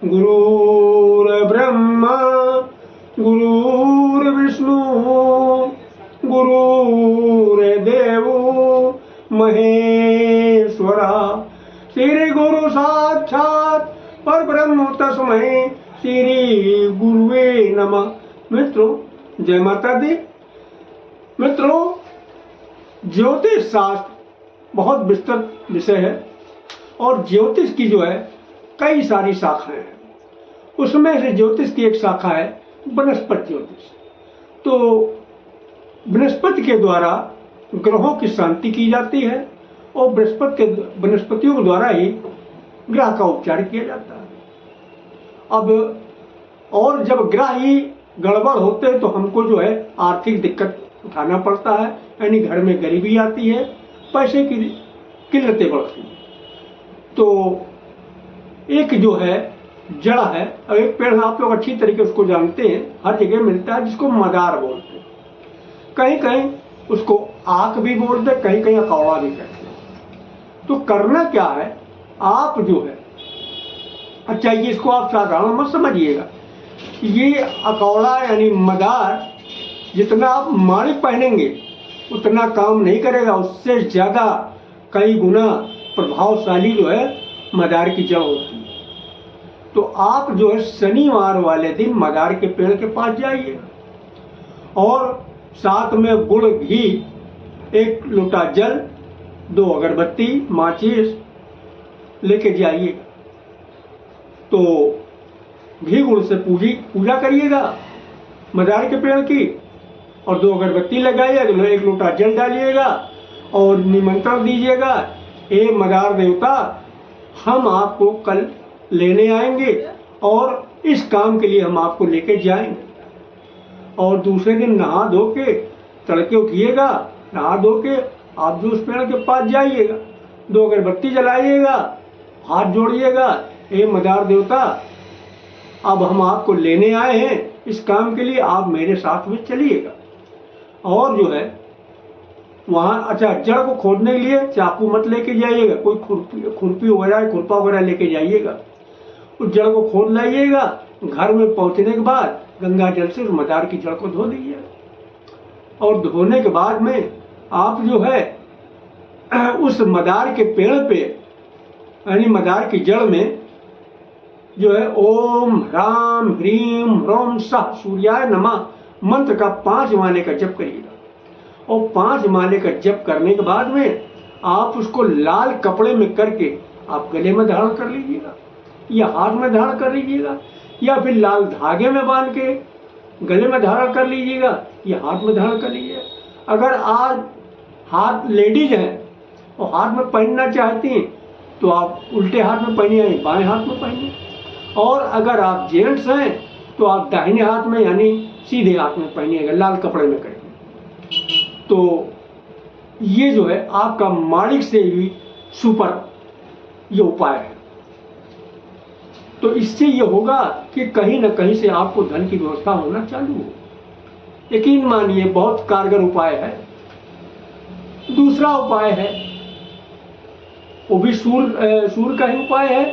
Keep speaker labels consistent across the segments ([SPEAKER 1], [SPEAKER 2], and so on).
[SPEAKER 1] गुरुर्ब्रह्मा गुरुर्विष्णु गुरुर्देवो महेश्वरा। श्री गुरु साक्षात परब्रह्म तस्मै श्री गुरुवे नमः। मित्रों, जय माता दी। मित्रों, ज्योतिष शास्त्र बहुत विस्तृत विषय है और ज्योतिष की जो है कई सारी शाखाएं हैं। उसमें से ज्योतिष की एक शाखा है बृहस्पति ज्योतिष। तो बृहस्पति के द्वारा ग्रहों की शांति की जाती है और बृहस्पतियों के द्वारा ही ग्रह का उपचार किया जाता है। अब और जब ग्रह ही गड़बड़ होते हैं तो हमको जो है आर्थिक दिक्कत उठाना पड़ता है, यानी घर में गरीबी आती है, पैसे की किल्लतें बढ़ती हैं। तो एक जो है जड़ है और एक पेड़ आप लोग अच्छी तरीके उसको जानते हैं, हर जगह मिलता है, जिसको मदार बोलते हैं। कहीं कहीं उसको आक भी बोलते हैं, कहीं कहीं अकौड़ा भी कहते हैं। तो करना क्या है, आप जो है अच्छा ये इसको आप साधारण मत समझिएगा। ये अकौड़ा यानी मदार जितना आप माणिक पहनेंगे उतना काम नहीं करेगा, उससे ज़्यादा कई गुना प्रभावशाली जो है मदार की जड़ होती है। तो आप जो है शनिवार वाले दिन मदार के पेड़ के पास जाइए और साथ में गुड़ घी, एक लोटा जल, 2 अगरबत्ती, माचिस लेके जाइए। तो घी गुड़ से पूजा करिएगा मदार के पेड़ की और 2 अगरबत्ती लगाइएगा, 1 लोटा जल डालिएगा और निमंत्रण दीजिएगा, हे मदार देवता, हम आपको कल लेने आएंगे और इस काम के लिए हम आपको लेके जाएंगे। और दूसरे दिन नहा धो के तड़के उठिएगा, नहा धो के आप जो उस पेड़ के पास जाइएगा, 2 अगरबत्ती जलाइएगा, हाथ जोड़िएगा, हे मदार देवता, अब हम आपको लेने आए हैं इस काम के लिए, आप मेरे साथ में चलिएगा। और जो है वहाँ अच्छा जड़ को खोदने के लिए चाकू मत लेके जाइएगा, कोई खुरपी वगैरह खुरपा वगैरह लेके जाइएगा। उस जड़ को खोद लाइएगा। घर में पहुँचने के बाद गंगा जल से उस मदार की जड़ को धो दीजिएगा और धोने के बाद में आप जो है उस मदार के पेड़ पे यानी मदार की जड़ में जो है ओम ह्राम ह्रीम ह्रोम सह सूर्याय नमः मंत्र का 5 माले का जप करिएगा। और 5 माले का जप करने के बाद में आप उसको लाल कपड़े में करके आप गले में धारण कर लीजिएगा या हाथ में धारण कर लीजिएगा या फिर लाल धागे में बांध के गले में धारण कर लीजिएगा या हाथ में धारण कर लीजिएगा। अगर आज हाथ लेडीज हैं और हाथ में पहनना चाहती हैं तो आप उल्टे हाथ में पहनिए, बाएं हाथ में पहनिए। और अगर आप जेंट्स हैं तो आप दाहिने हाथ में यानी सीधे हाथ में पहनिएगा, लाल कपड़े में करेंगे। तो ये जो है आपका माणिक से भी सुपर ये उपाय है। तो इससे ये होगा कि कहीं ना कहीं से आपको धन की व्यवस्था होना चालू हो। यकीन मानिए बहुत कारगर उपाय है। दूसरा उपाय है वो भी सूर्य का ही उपाय है,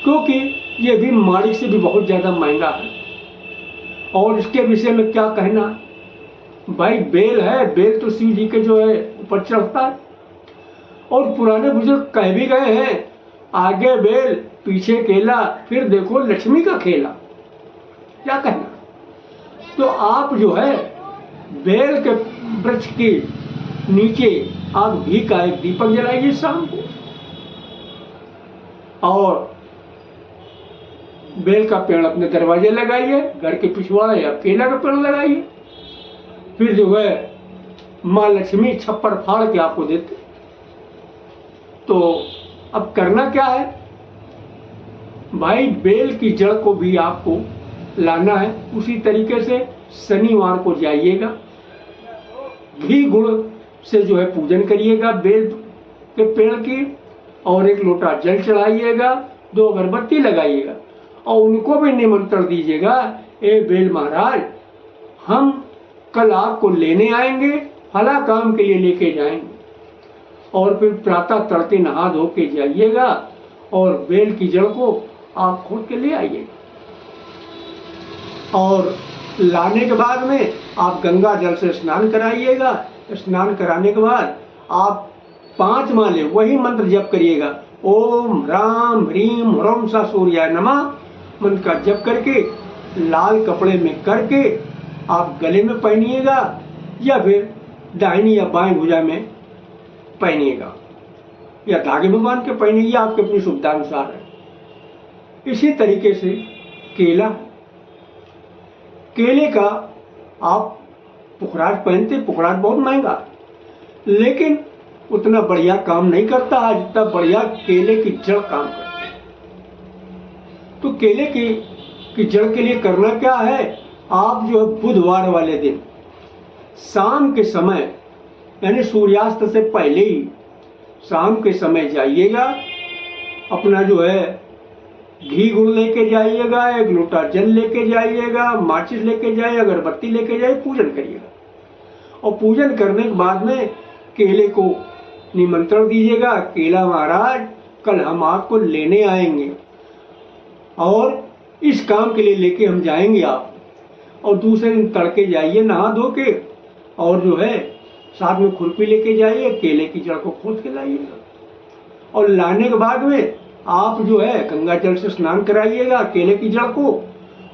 [SPEAKER 1] क्योंकि ये भी माणिक से भी बहुत ज्यादा महंगा है। और इसके विषय में क्या कहना भाई, बेल है, बेल तो शिव जी के जो है ऊपर चढ़ता है। और पुराने बुजुर्ग कह भी गए हैं, आगे बेल पीछे केला, फिर देखो लक्ष्मी का खेला। क्या कहना। तो आप जो है बेल के वृक्ष के नीचे आप घी का एक दीपक जलाइए शाम को और बेल का पेड़ अपने दरवाजे लगाइए, घर के पिछवाड़े या केला का पेड़ लगाइए। फिर जो है माँ लक्ष्मी छप्पर फाड़ के आपको देते। तो अब करना क्या है भाई, बेल की जड़ को भी आपको लाना है। उसी तरीके से शनिवार को जाइएगा, घी गुड़ से जो है पूजन करिएगा बेल के पेड़ की और 1 लोटा जल चढ़ाइएगा, 2 अगरबत्ती लगाइएगा और उनको भी निमंत्रण दीजिएगा, ए बेल महाराज, हम कल आपको लेने आएंगे, फला काम के लिए लेके जाएंगे। और फिर प्रातः तड़के नहा धो के जाइएगा और बेल की जड़ को आप खोद के ले आइएगा। और लाने के बाद में आप गंगा जल से स्नान कराइएगा। स्नान कराने के बाद आप 5 माले वही मंत्र जप करिएगा, ओम राम ह्रीम ह्रौम सा सूर्याय नमः मंत्र का जप करके लाल कपड़े में करके आप गले में पहनिएगा या फिर दाहिनी या बाएं भुजा में पहनिएगा या धागे में बांध के पहनिए, आपके अपनी सुविधा अनुसार है। इसी तरीके से केले का आप पुखराज पहनते, पुखराज बहुत महंगा लेकिन उतना बढ़िया काम नहीं करता है जितना बढ़िया केले की जड़ काम करती है। तो केले की जड़ के लिए करना क्या है, आप जो है बुधवार वाले दिन शाम के समय यानी सूर्यास्त से पहले ही शाम के समय जाइएगा, अपना जो है घी गुड़ लेके जाइएगा, 1 लोटा जल लेके जाइएगा, माचिस लेके जाइए, अगरबत्ती लेके जाइए, पूजन करिएगा। और पूजन करने के बाद में केले को निमंत्रण दीजिएगा, केला महाराज कल हम आपको लेने आएंगे और इस काम के लिए लेके हम जाएंगे आप। और दूसरे दिन तड़के जाइए नहा धो के और जो है साथ में खुरपी लेके जाइए, केले की जड़ को खोद के लाइएगा। और लाने के बाद में आप जो है गंगा जल से स्नान कराइएगा केले की जड़ को।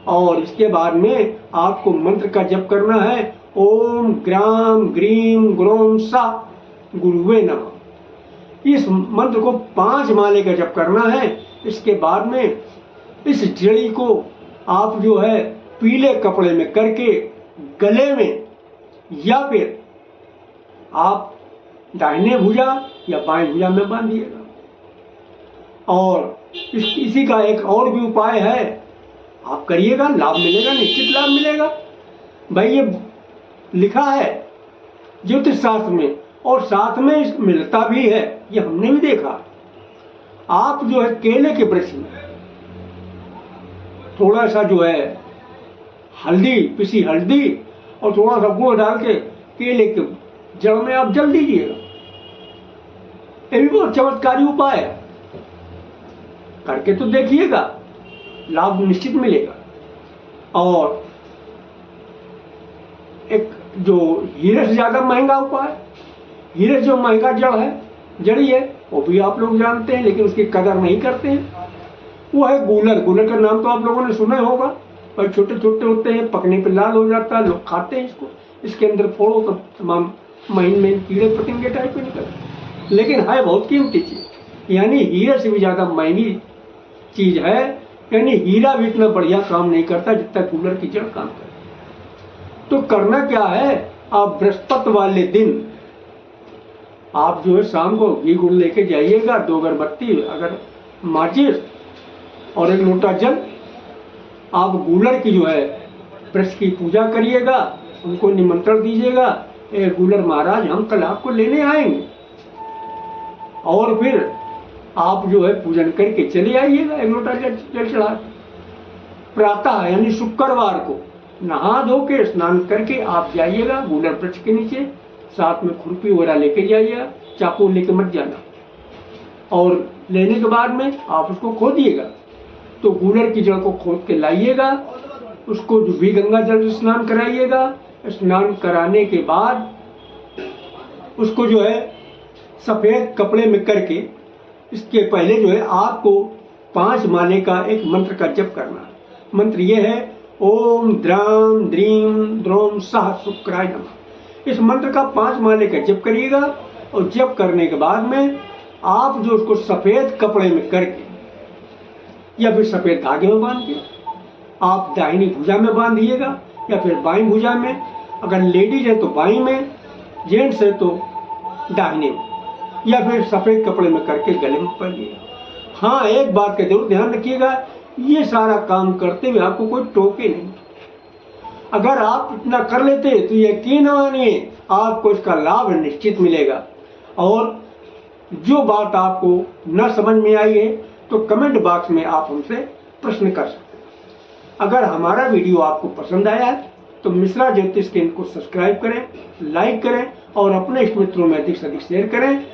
[SPEAKER 1] और इसके बाद में आपको मंत्र का जप करना है, ओम ग्राम ग्रीम ग्रोम सा गुरुवे नमः। इस मंत्र को 5 माले का जप करना है। इसके बाद में इस जड़ी को आप जो है पीले कपड़े में करके गले में या फिर आप दाहिने भुजा या बाएं भुजा में बांधिएगा। और इसी का एक और भी उपाय है, आप करिएगा, लाभ मिलेगा, निश्चित लाभ मिलेगा। भाई ये लिखा है ज्योतिष शास्त्र में और साथ में मिलता भी है, ये हमने भी देखा। आप जो है केले के वृक्ष में थोड़ा सा जो है हल्दी, पिसी हल्दी और थोड़ा सा गुड़ डाल के केले के जड़ में आप जल दीजिएगा। ये भी बहुत चमत्कारी उपाय है, करके तो देखिएगा, लाभ निश्चित मिलेगा। और एक जो हीरे से ज्यादा महंगा उपाय, हीरे जो महंगा जड़ी है वो भी आप लोग जानते हैं लेकिन उसकी कदर नहीं करते हैं, वो है गूलर। गूलर का नाम तो आप लोगों ने सुना होगा, पर छोटे छोटे होते हैं, पकने पे लाल हो जाता है, लोग खाते हैं इसको। इसके अंदर फोड़ो तो तमाम महीन कीड़े पतंगे टाइप के निकलते, लेकिन है बहुत कीमती चीज, यानी हीरे से भी ज्यादा महंगी चीज है। यानी हीरा भी इतना बढ़िया काम नहीं करता जितना कूलर की जड़ काम करता। तो करना क्या है, आप बृहस्पति वाले दिन आप जो है शाम को घी गुड़ लेके जाइएगा, 2 अगरबत्ती, अगर माचिस और 1 लोटा जल। आप गूलर की जो है वृक्ष की पूजा करिएगा, उनको निमंत्रण दीजिएगा, गूलर महाराज हम कल आपको लेने आएंगे। और फिर आप जो है पूजन करके चले आइएगा, 1 लोटा जल चढ़ा। प्रातः यानी शुक्रवार को नहा धो के स्नान करके आप जाइएगा गूलर वृक्ष के नीचे, साथ में खुरपी वगैरह लेके जाइएगा, चाकू लेके मत जाना। और लेने के बाद में आप उसको खोदिएगा, तो गूलर की जड़ को खोद के लाइएगा, उसको जो भी गंगा जल से स्नान कराइएगा। स्नान कराने के बाद उसको जो है सफेद कपड़े में करके, इसके पहले जो है आपको 5 माले का एक मंत्र का जप करना है। मंत्र ये है, ओम द्राम द्रीम द्रोम सह शुक्राय नमः। इस मंत्र का 5 माले का जप करिएगा। और जप करने के बाद में आप जो उसको सफेद कपड़े में करके या फिर सफेद धागे में बांध के आप दाहिनी भुजा में बांधिएगा या फिर बाईं भुजा में। अगर लेडीज है तो बाईं में, जेंट्स है तो दाहिने में, या फिर सफेद कपड़े में करके गले में पहनिएगा। हाँ, एक बात का जरूर ध्यान रखिएगा, ये सारा काम करते हुए आपको कोई टोके नहीं। अगर आप इतना कर लेते तो यकीन मानिए आपको इसका लाभ निश्चित मिलेगा। और जो बात आपको न समझ में आई है तो कमेंट बॉक्स में आप हमसे प्रश्न कर सकते हैं। अगर हमारा वीडियो आपको पसंद आया है तो मिश्रा ज्योतिष केंद्र को सब्सक्राइब करें, लाइक करें और अपने इष्ट मित्रों में अधिक से अधिक शेयर करें।